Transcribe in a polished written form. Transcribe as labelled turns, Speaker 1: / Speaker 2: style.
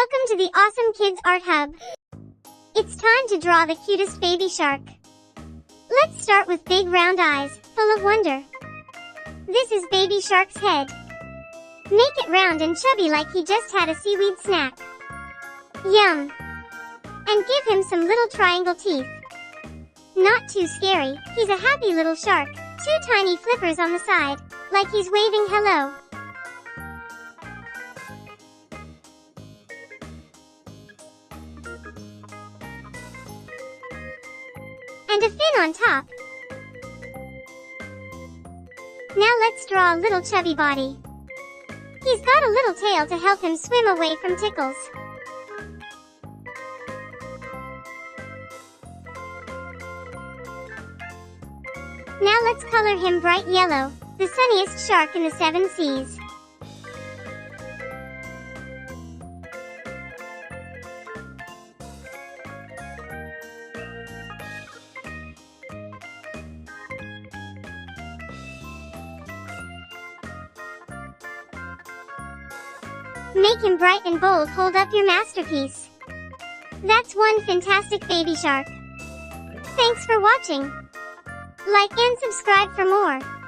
Speaker 1: Welcome to the Awesome Kids Art Hub. It's time to draw the cutest baby shark. Let's start with big round eyes, full of wonder. This is baby shark's head. Make it round and chubby like he just had a seaweed snack. Yum! And give him some little triangle teeth. Not too scary, he's a happy little shark. Two tiny flippers on the side, like he's waving hello. And a fin on top. Now let's draw a little chubby body. He's got a little tail to help him swim away from tickles. Now let's color him bright yellow, the sunniest shark in the 7 seas. Make him bright and bold. Hold up your masterpiece. That's one fantastic baby shark. Thanks for watching. Like and subscribe for more.